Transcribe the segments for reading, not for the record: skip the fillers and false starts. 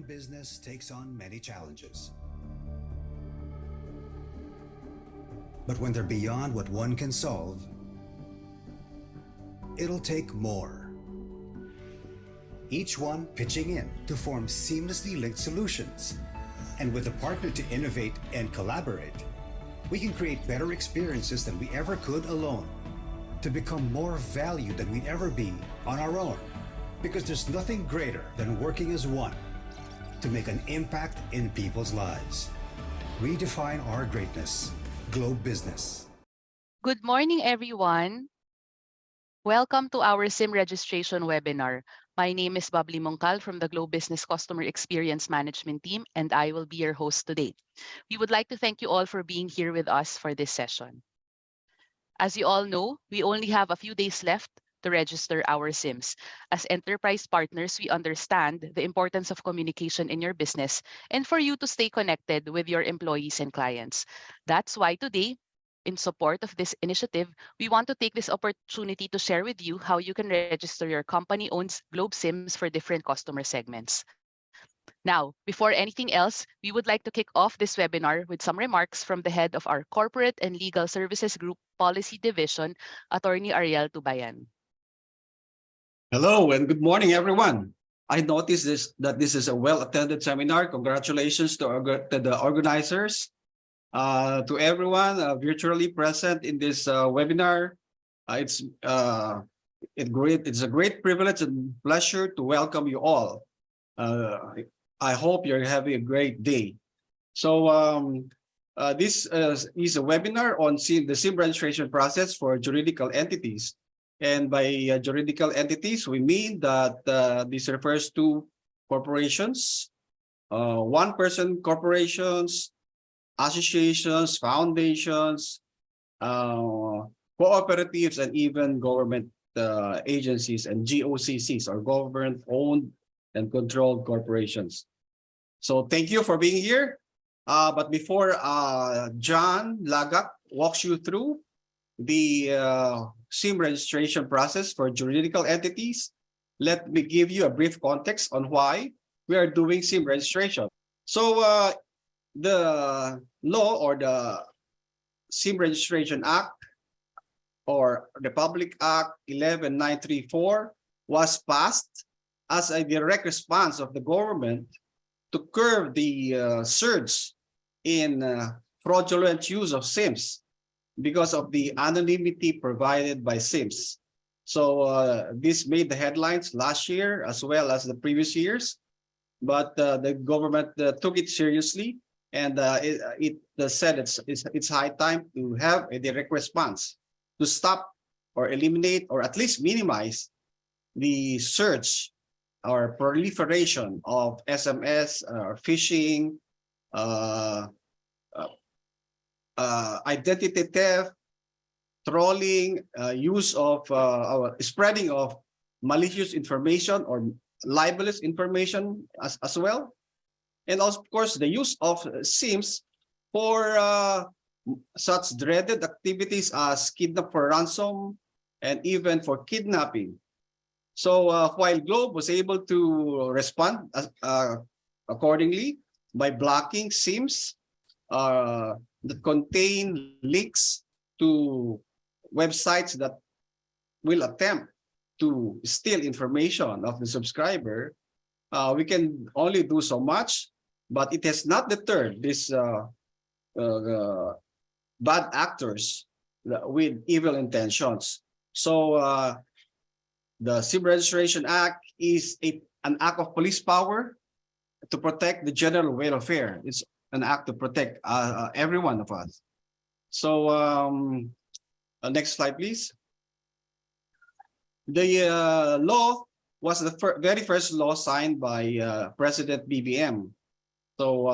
business takes on many challenges. But when they're beyond what one can solve, it'll take more. Each one pitching in to form seamlessly linked solutions. And with a partner to innovate and collaborate, we can create better experiences than we ever could alone, to become more valued than we'd ever be on our own. Because there's nothing greater than working as one to make an impact in people's lives. Redefine our greatness. Globe Business. Good morning, everyone. Welcome to our SIM registration webinar. My name is Babli Mongkal from the Globe Business Customer Experience Management Team, and I will be your host today. We would like to thank you all for being here with us for this session. As you all know, we only have a few days left to register our SIMs. As enterprise partners, we understand the importance of communication in your business and for you to stay connected with your employees and clients. That's why today, in support of this initiative, we want to take this opportunity to share with you how you can register your company-owned Globe SIMs for different customer segments. Now, before anything else, we would like to kick off this webinar with some remarks from the head of our Corporate and Legal Services Group Policy Division, Attorney Ariel Tubayan. Hello and good morning, everyone. I noticed that this is a well-attended seminar. Congratulations to the organizers. To everyone virtually present in this webinar, it's a great privilege and pleasure to welcome you all. I hope you're having a great day. So this is a webinar on the SIM registration process for juridical entities. And by juridical entities, we mean that this refers to corporations, one-person corporations, associations, foundations, cooperatives, and even government agencies and GOCCs, or government-owned and controlled corporations. So thank you for being here. But before John Lagak walks you through the SIM registration process for juridical entities, let me give you a brief context on why we are doing SIM registration. So the law, or the SIM Registration Act, or Republic Act 11934, was passed as a direct response of the government to curb the surge in fraudulent use of SIMs because of the anonymity provided by SIMs. So this made the headlines last year as well as the previous years, but the government took it seriously, and it said it's high time to have a direct response to stop or eliminate or at least minimize the surge or proliferation of SMS or phishing, identity theft, trolling, use of spreading of malicious information or libelous information as well. And also, of course, the use of SIMs for such dreaded activities as kidnap for ransom and even for kidnapping. So while Globe was able to respond accordingly by blocking SIMs that contain links to websites that will attempt to steal information of the subscriber, we can only do so much, but it has not deterred these bad actors with evil intentions. So the SIM Registration Act is an act of police power to protect the general welfare. It's an act to protect every one of us. So next slide, please. The law was the very first law signed by President BBM. So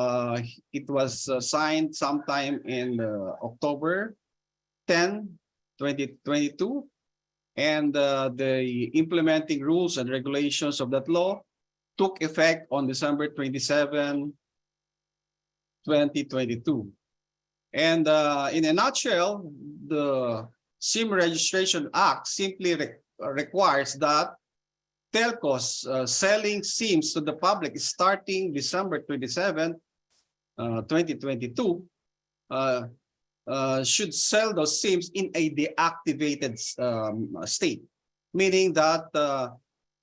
it was signed sometime in October 10, 2022. And the implementing rules and regulations of that law took effect on December 27, 2022. And in a nutshell, the SIM Registration Act simply requires that telcos selling SIMs to the public starting December 27, 2022, should sell those SIMs in a deactivated state, meaning that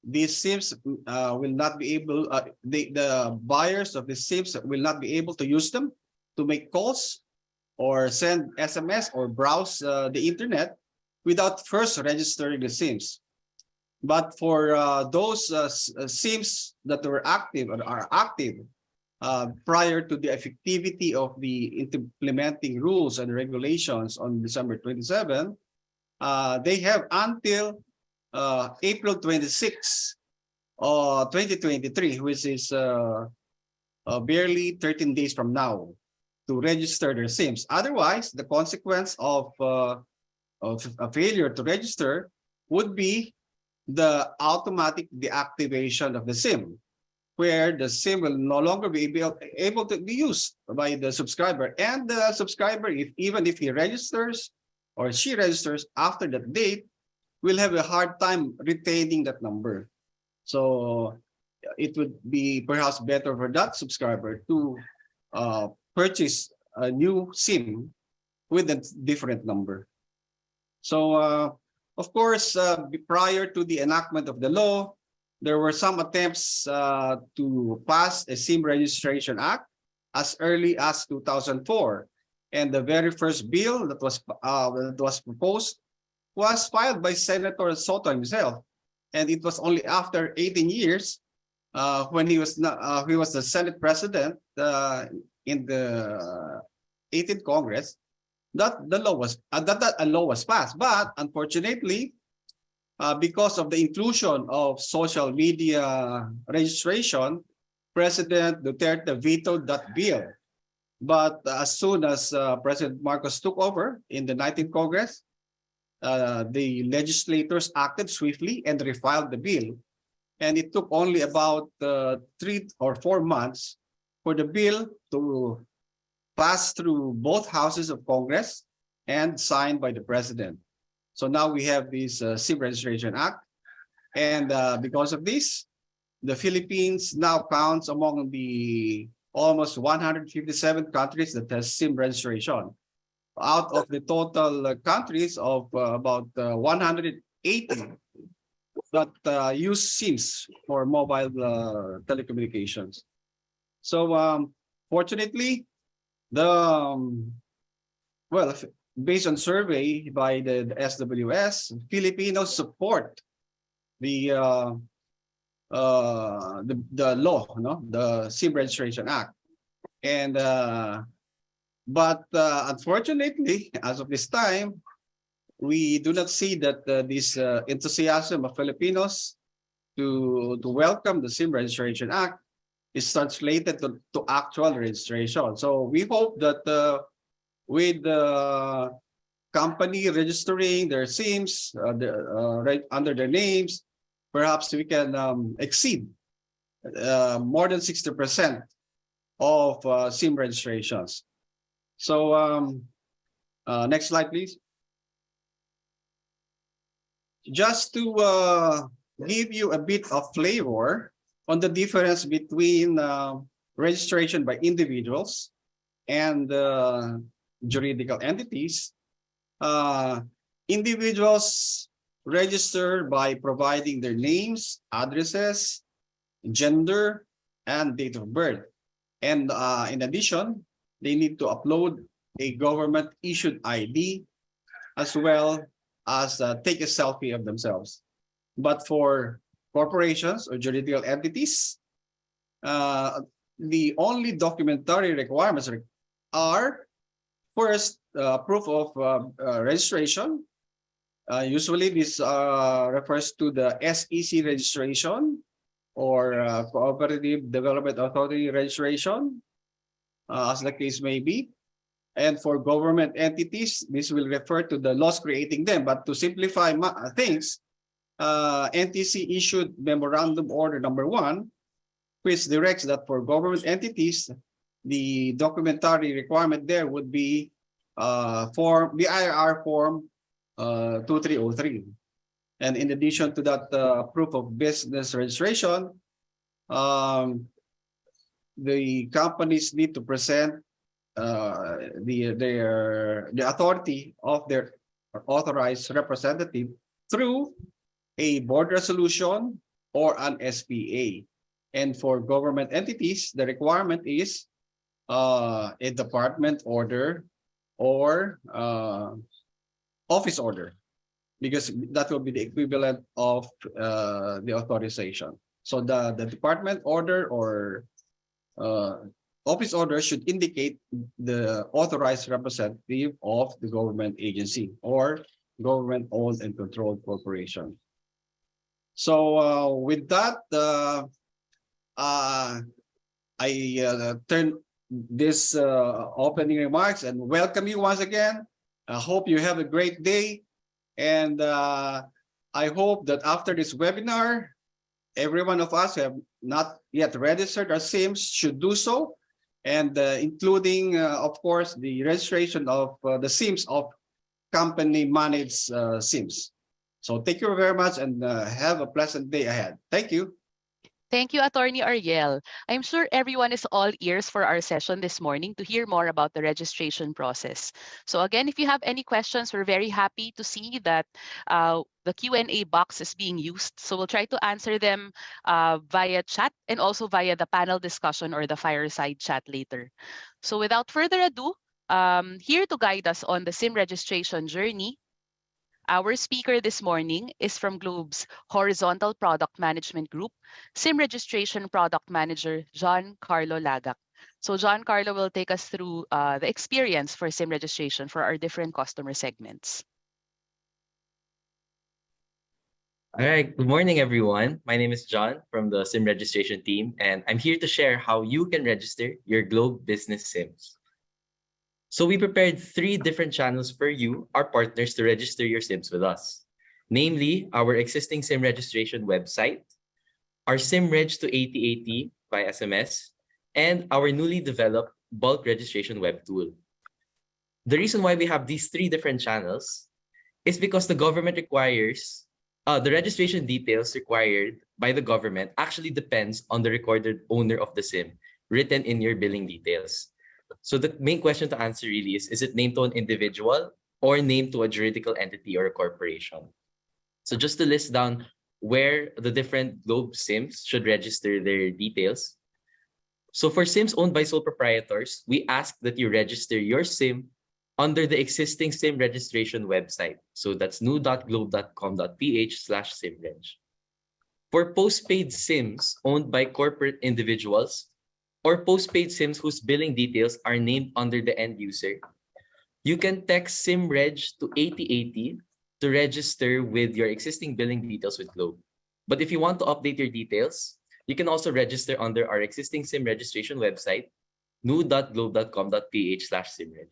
these SIMs will not be able, the buyers of the SIMs will not be able to use them to make calls or send SMS or browse the internet without first registering the SIMs. But for those SIMs that were active or are active prior to the effectivity of the implementing rules and regulations on December 27, they have until April 26, 2023, which is barely 13 days from now, to register their SIMs. Otherwise, the consequence of a failure to register would be the automatic deactivation of the SIM, where the SIM will no longer be able to be used by the subscriber. And the subscriber, even if he registers or she registers after that date, will have a hard time retaining that number. So it would be perhaps better for that subscriber to purchase a new SIM with a different number. So of course, prior to the enactment of the law, there were some attempts to pass a SIM Registration Act as early as 2004. And the very first bill that was proposed was filed by Senator Soto himself. And it was only after 18 years when he was the Senate President in the 18th Congress that the law was that a law was passed. But unfortunately, because of the inclusion of social media registration, President Duterte vetoed that bill. But as soon as President Marcos took over in the 19th Congress, the legislators acted swiftly and refiled the bill. And it took only about 3 or 4 months for the bill to pass through both houses of Congress and signed by the President. So now we have this SIM Registration Act. And because of this, the Philippines now counts among the almost 157 countries that has SIM registration. Out of the total countries of about 180 that use SIMs for mobile telecommunications. So fortunately, based on survey by the SWS, Filipinos support the law, the SIM Registration Act, and but unfortunately, as of this time, we do not see that this enthusiasm of Filipinos to welcome the SIM Registration Act is translated to actual registration. So we hope that with the company registering their SIMs under their names, perhaps we can exceed more than 60% of SIM registrations. So next slide, please. Just to give you a bit of flavor on the difference between registration by individuals and juridical entities, individuals register by providing their names, addresses, gender, and date of birth. And in addition, they need to upload a government-issued ID as well as take a selfie of themselves. But for corporations or juridical entities, the only documentary requirements are first proof of registration. Usually this refers to the SEC registration or Cooperative Development Authority registration, as the case may be. And for government entities, this will refer to the laws creating them. But to simplify things, NTC issued Memorandum Order number 1, which directs that for government entities, the documentary requirement there would be the IRR form 2303. And in addition to that proof of business registration, the companies need to present the authority of their authorized representative through a board resolution or an SPA. And for government entities, the requirement is a department order or office order, because that will be the equivalent of the authorization. So the department order or office order should indicate the authorized representative of the government agency or government-owned and controlled corporation. So with that, I turn this opening remarks and welcome you once again. I hope you have a great day. And I hope that after this webinar, every one of us who have not yet registered our SIMs should do so, and including, of course, the registration of the SIMs of company-managed SIMs. So thank you very much and have a pleasant day ahead. Thank you. Thank you, Attorney Ariel. I'm sure everyone is all ears for our session this morning to hear more about the registration process. So again, if you have any questions, we're very happy to see that the Q&A box is being used. So we'll try to answer them via chat and also via the panel discussion or the fireside chat later. So without further ado, here to guide us on the SIM registration journey, our speaker this morning is from Globe's Horizontal Product Management Group, SIM Registration Product Manager, John Carlo Lagak. So John Carlo will take us through the experience for SIM registration for our different customer segments. All right, good morning, everyone. My name is John from the SIM registration team, and I'm here to share how you can register your Globe Business SIMs. So we prepared 3 different channels for you, our partners, to register your SIMs with us. Namely, our existing SIM registration website, our SIMReg to 8080 by SMS, and our newly developed bulk registration web tool. The reason why we have these 3 different channels is because the government requires, the registration details required by the government actually depends on the recorded owner of the SIM written in your billing details. So the main question to answer really is it named to an individual or named to a juridical entity or a corporation? So just to list down where the different Globe SIMs should register their details. So for SIMs owned by sole proprietors, we ask that you register your SIM under the existing SIM registration website. So that's new.globe.com.ph/simreg. For postpaid SIMs owned by corporate individuals, or postpaid SIMs whose billing details are named under the end user, you can text SIMReg to 8080 to register with your existing billing details with Globe. But if you want to update your details, you can also register under our existing SIM registration website, new.globe.com.ph/simreg.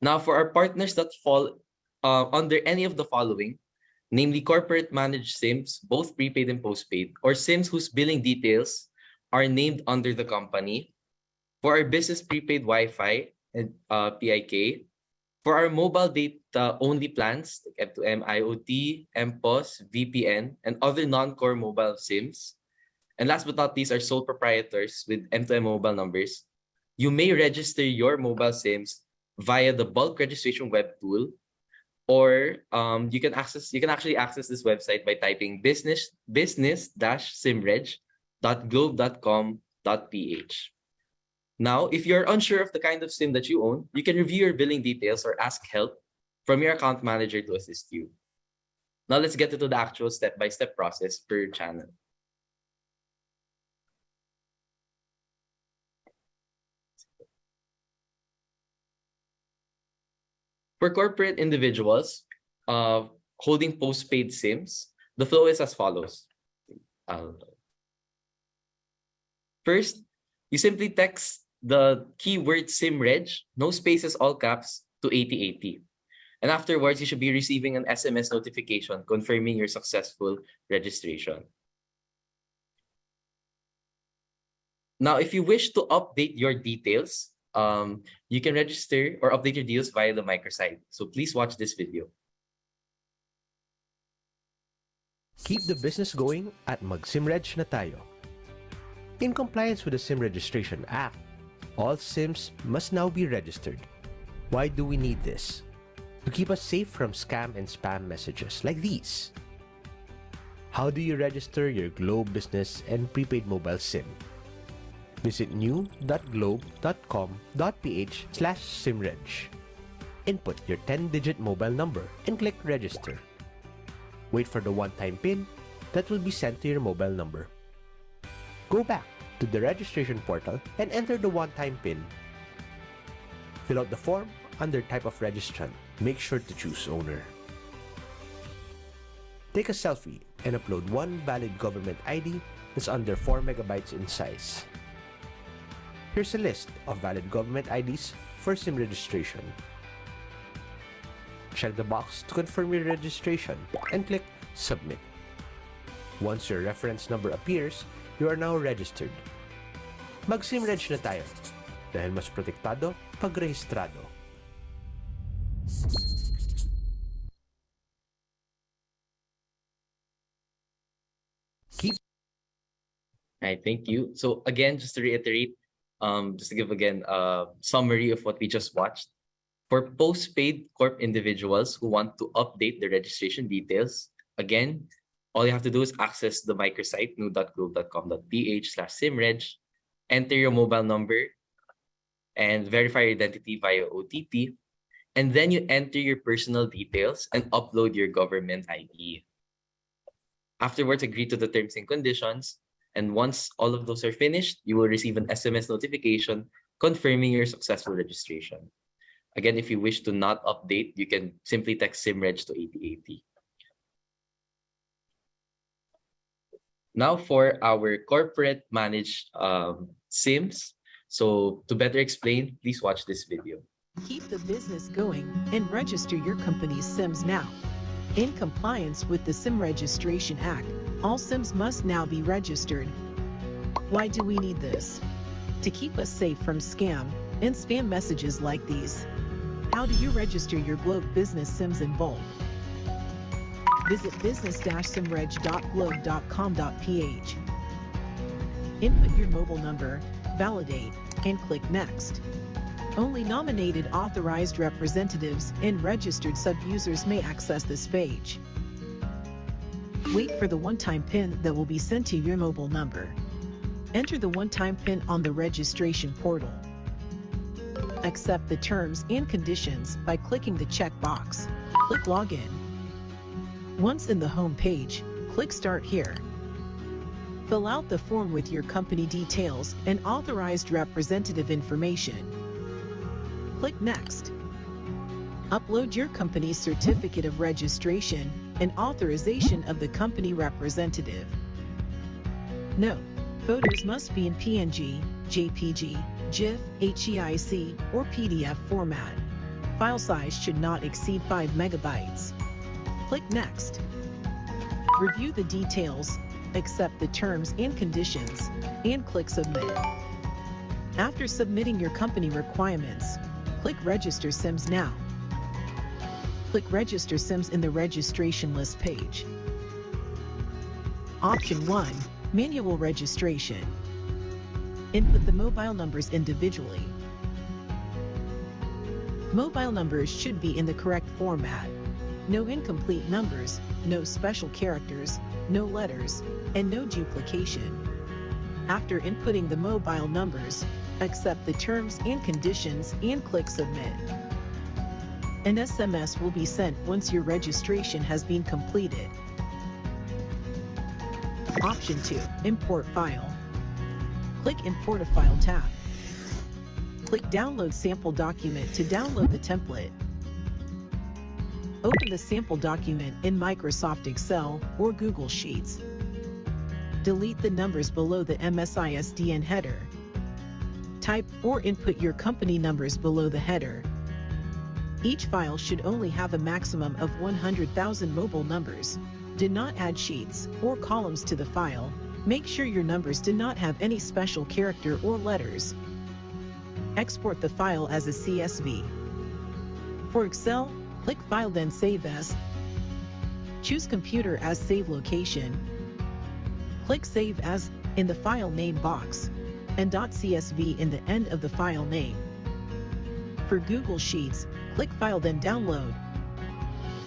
Now, for our partners that fall under any of the following, namely corporate managed SIMs, both prepaid and postpaid, or SIMs whose billing details are named under the company, for our business prepaid Wi-Fi and PIK, for our mobile data only plans like M2M, IoT, MPOS, VPN, and other non-core mobile SIMs, and last but not least, our sole proprietors with M2M mobile numbers, you may register your mobile SIMs via the bulk registration web tool, or you can actually access this website by typing business-simreg.globe.com.ph. Now, if you're unsure of the kind of SIM that you own, you can review your billing details or ask help from your account manager to assist you. Now, let's get into the actual step-by-step process per channel. For corporate individuals holding postpaid SIMs, the flow is as follows. First, you simply text the keyword SIMReg, no spaces, all caps, to 8080. And afterwards, you should be receiving an SMS notification confirming your successful registration. Now, if you wish to update your details, you can register or update your deals via the microsite. So please watch this video. Keep the business going at mag-SimReg na tayo. In compliance with the SIM Registration Act, all SIMs must now be registered. Why do we need this? To keep us safe from scam and spam messages like these. How do you register your Globe Business and Prepaid Mobile SIM? Visit new.globe.com.ph/simreg. Input your 10-digit mobile number and click register. Wait for the one-time PIN that will be sent to your mobile number. Go back to the registration portal and enter the one-time PIN. Fill out the form under type of registrant. Make sure to choose owner. Take a selfie and upload one valid government ID that's under 4 megabytes in size. Here's a list of valid government IDs for SIM registration. Check the box to confirm your registration and click Submit. Once your reference number appears, you are now registered. Mag-SimReg na tayo dahil mas protektado pag rehistrado. Right, thank you. So again, just to reiterate, just to give again a summary of what we just watched. For postpaid corp individuals who want to update their registration details, again, all you have to do is access the microsite new.globe.com.ph/simreg, enter your mobile number, and verify your identity via OTP, and then you enter your personal details and upload your government ID. Afterwards, agree to the terms and conditions. And once all of those are finished, you will receive an SMS notification confirming your successful registration. Again, if you wish to not update, you can simply text SimReg to 8080. Now for our corporate managed SIMs. So to better explain, please watch this video. Keep the business going and register your company's SIMs now. In compliance with the SIM Registration Act, all SIMs must now be registered. Why do we need this? To keep us safe from scam and spam messages like these. How do you register your Globe Business SIMs in bulk? Visit business-simreg.globe.com.ph. Input your mobile number, validate, and click Next. Only nominated authorized representatives and registered sub-users may access this page. Wait for the one-time PIN that will be sent to your mobile number. Enter the one-time PIN on the registration portal. Accept the terms and conditions by clicking the checkbox. Click Login. Once in the home page, click Start Here. Fill out the form with your company details and authorized representative information. Click Next. Upload your company's certificate of registration and authorization of the company representative. Note: photos must be in PNG, JPG, GIF, HEIC, or PDF format. File size should not exceed 5 megabytes. Click Next. Review the details, accept the terms and conditions, and click Submit. After submitting your company requirements, click Register SIMs now. Click Register SIMs in the registration list page. Option 1, Manual Registration. Input the mobile numbers individually. Mobile numbers should be in the correct format. No incomplete numbers, no special characters, no letters, and no duplication. After inputting the mobile numbers, accept the terms and conditions and click Submit. An SMS will be sent once your registration has been completed. Option 2, Import File. Click Import a File tab. Click Download Sample Document to download the template. Open the sample document in Microsoft Excel or Google Sheets. Delete the numbers below the MSISDN header. Type or input your company numbers below the header. Each file should only have a maximum of 100,000 mobile numbers. Do not add sheets or columns to the file. Make sure your numbers do not have any special character or letters. Export the file as a CSV. For Excel, click File then Save As. Choose Computer as save location. Click Save As in the file name box and .csv in the end of the file name. For Google Sheets, click File then Download.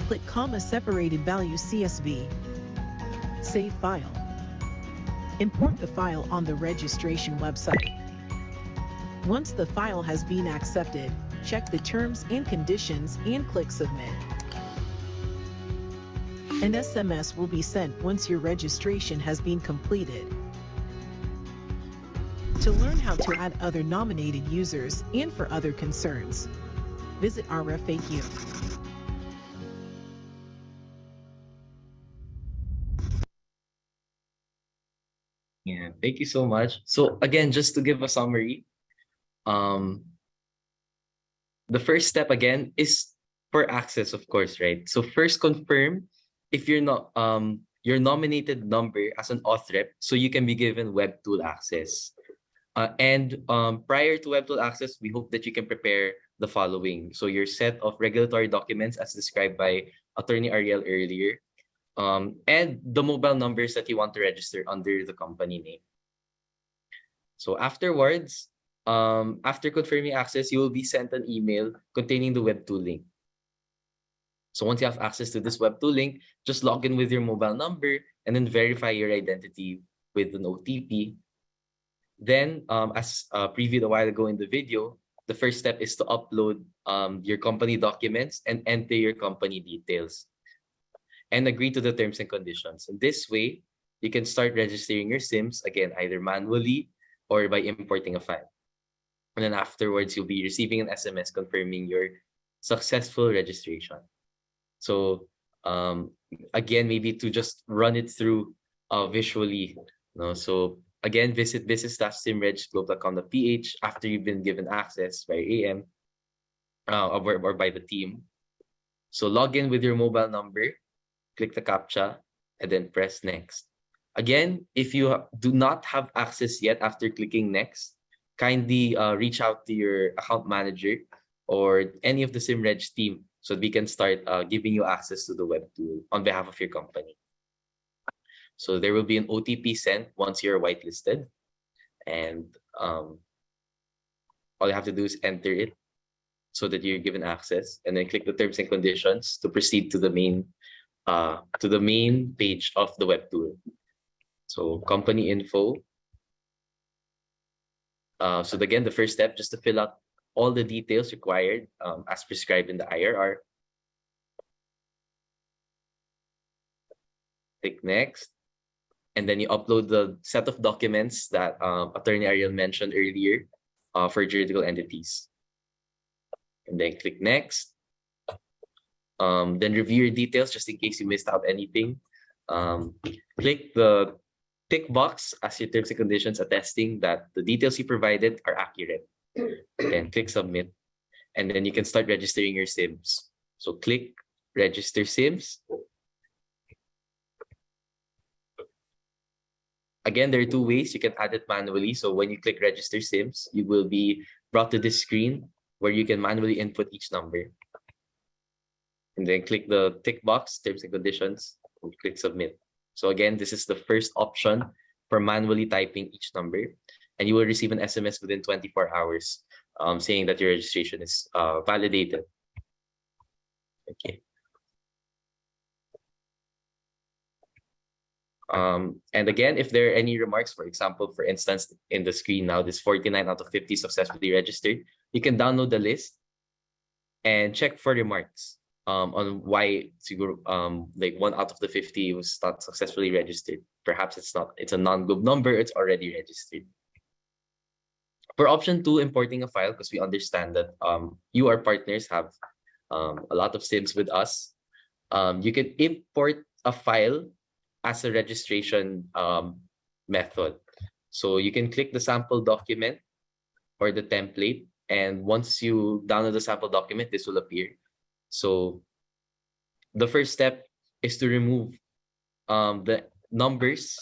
Click comma separated value CSV. Save file. Import the file on the registration website. Once the file has been accepted, check the terms and conditions and click Submit. An SMS will be sent once your registration has been completed. To learn how to add other nominated users and for other concerns, visit our FAQ. Yeah, thank you so much. So again, just to give a summary, the first step again is for access, of course, right? So first confirm if you're not your nominated number as an auth rep, so you can be given web tool access. And prior to web tool access, we hope that you can prepare the following. So your set of regulatory documents as described by Attorney Ariel earlier, and the mobile numbers that you want to register under the company name. So afterwards, after confirming access, you will be sent an email containing the web tool link. So once you have access to this web tool link, just log in with your mobile number and then verify your identity with an OTP. Then, as previewed a while ago in the video, the first step is to upload your company documents and enter your company details and agree to the terms and conditions. And this way, you can start registering your SIMs, again, either manually or by importing a file. And then afterwards, you'll be receiving an SMS confirming your successful registration. So again, maybe to just run it through visually. So again, visit business-simregglobe.com.ph after you've been given access by AM or by the team. So log in with your mobile number, click the CAPTCHA, and then press next. Again, if you do not have access yet after clicking next, kindly reach out to your account manager or any of the SimReg team so we can start giving you access to the web tool on behalf of your company. So there will be an OTP sent once you're whitelisted, and all you have to do is enter it so that you're given access, and then click the terms and conditions to proceed to the main page of the web tool. So company info. So again, the first step, just to fill out all the details required as prescribed in the IRR. Click next. And then you upload the set of documents that Attorney Ariel mentioned earlier for juridical entities. And then click next. Then review your details just in case you missed out anything. Click the tick box as your terms and conditions attesting that the details you provided are accurate. Then click submit. And then you can start registering your SIMs. So click register SIMs. Again, there are two ways you can add it manually. So when you click register SIMs, you will be brought to this screen where you can manually input each number. And then click the tick box, terms and conditions, and click submit. So again, this is the first option for manually typing each number. And you will receive an SMS within 24 hours saying that your registration is validated. Okay. And again, if there are any remarks, for example, for instance, in the screen now, this 49 out of 50 successfully registered, you can download the list and check for remarks on why like 1 out of the 50 was not successfully registered. Perhaps it's a non-globe number, it's already registered. For option 2, importing a file, because we understand that you, our partners, have a lot of SIMs with us. You can import a file as a registration method. So you can click the sample document or the template, and once you download the sample document, this will appear. So the first step is to remove the numbers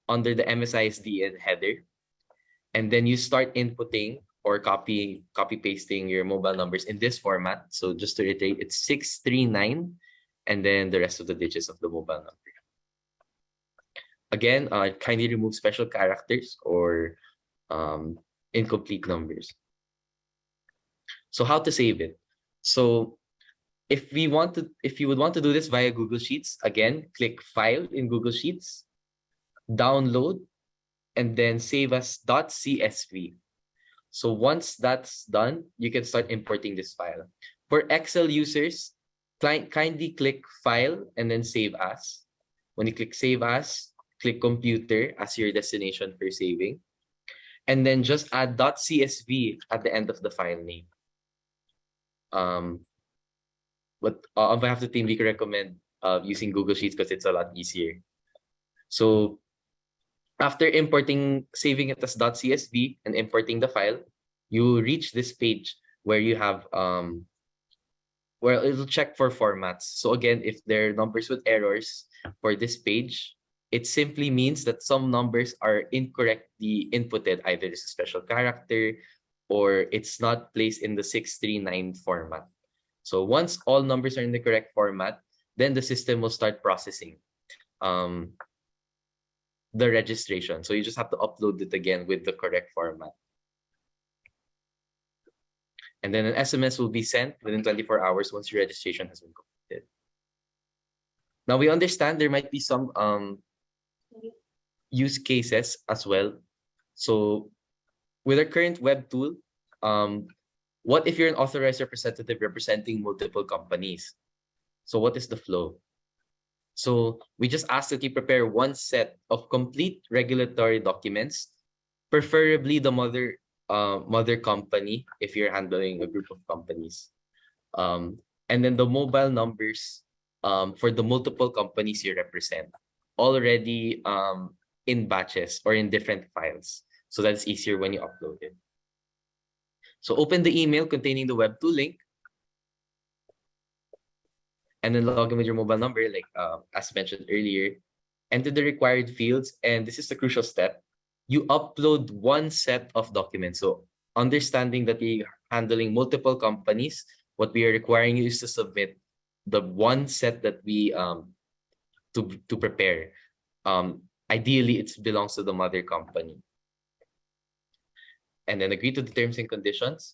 under the MSISD header, and then you start inputting or copy pasting your mobile numbers in this format. So just to reiterate, it's 639 and then the rest of the digits of the mobile number. Again, kindly remove special characters or incomplete numbers. So how to save it? So if you would want to do this via Google Sheets, again, click File in Google Sheets, download, and then save as .csv. So once that's done, you can start importing this file. For Excel users, kindly click File and then Save As. When you click Save As, click Computer as your destination for saving. And then just add .csv at the end of the file name. But on behalf of the team, we can recommend using Google Sheets because it's a lot easier. So after saving it as .csv and importing the file, you reach this page where you have where it'll check for formats. So again, if there are numbers with errors for this page, it simply means that some numbers are incorrectly inputted. Either it's a special character or it's not placed in the 639 format. So once all numbers are in the correct format, then the system will start processing the registration. So you just have to upload it again with the correct format. And then an SMS will be sent within 24 hours once your registration has been completed. Now we understand there might be some use cases as well. So with our current web tool, what if you're an authorized representative representing multiple companies? So what is the flow? So we just ask that you prepare one set of complete regulatory documents, preferably the mother company if you're handling a group of companies. And then the mobile numbers for the multiple companies you represent already in batches or in different files. So that's easier when you upload it. So open the email containing the Web2 link and then log in with your mobile number, like as mentioned earlier. Enter the required fields, and this is the crucial step. You upload one set of documents. So understanding that you're handling multiple companies, what we are requiring you is to submit the one set that we to prepare. Ideally, it belongs to the mother company. And then agree to the terms and conditions.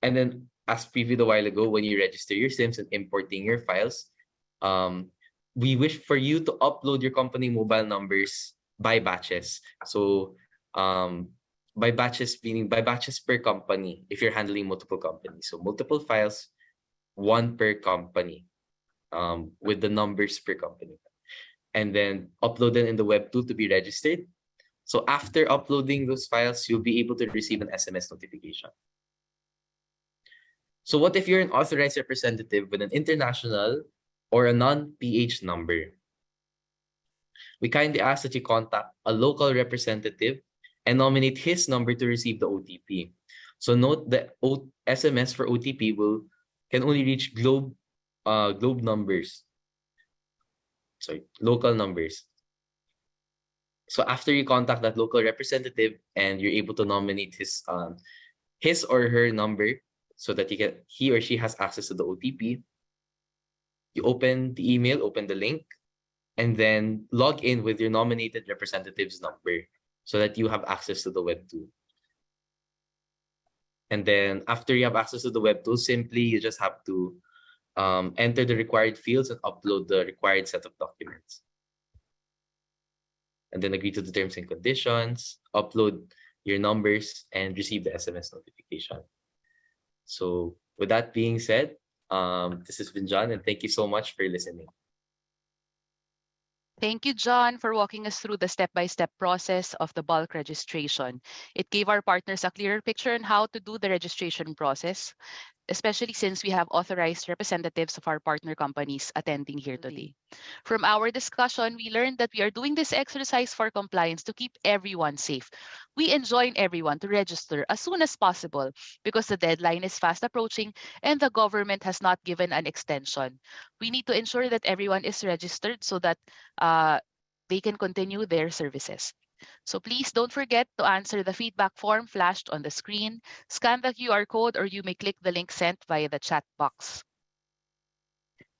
And then, as previewed a while ago, when you register your SIMs and importing your files, we wish for you to upload your company mobile numbers by batches. So by batches, meaning by batches per company, if you're handling multiple companies. So multiple files, one per company, with the numbers per company. And then upload them in the web tool to be registered. So after uploading those files, you'll be able to receive an SMS notification. So what if you're an authorized representative with an international or a non-PH number? We kindly ask that you contact a local representative and nominate his number to receive the OTP. So note that SMS for OTP can only reach local numbers. So after you contact that local representative and you're able to nominate his or her number so that he or she has access to the OTP, you open the email, open the link, and then log in with your nominated representative's number so that you have access to the web tool. And then after you have access to the web tool, simply you just have to enter the required fields and upload the required set of documents. And then agree to the terms and conditions, upload your numbers, and receive the SMS notification. So with that being said, this has been John, and thank you so much for listening. Thank you, John, for walking us through the step-by-step process of the bulk registration. It gave our partners a clearer picture on how to do the registration process, especially since we have authorized representatives of our partner companies attending here today. From our discussion, we learned that we are doing this exercise for compliance to keep everyone safe. We enjoin everyone to register as soon as possible because the deadline is fast approaching and the government has not given an extension. We need to ensure that everyone is registered so that they can continue their services. So please don't forget to answer the feedback form flashed on the screen, scan the QR code, or you may click the link sent via the chat box.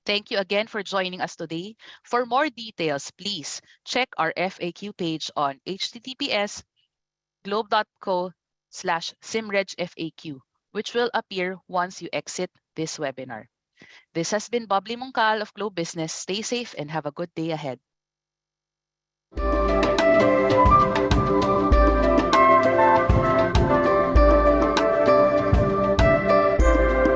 Thank you again for joining us today. For more details, please check our FAQ page on https://globe.co/simregfaq, which will appear once you exit this webinar. This has been Bubbly Mungkal of Globe Business. Stay safe and have a good day ahead.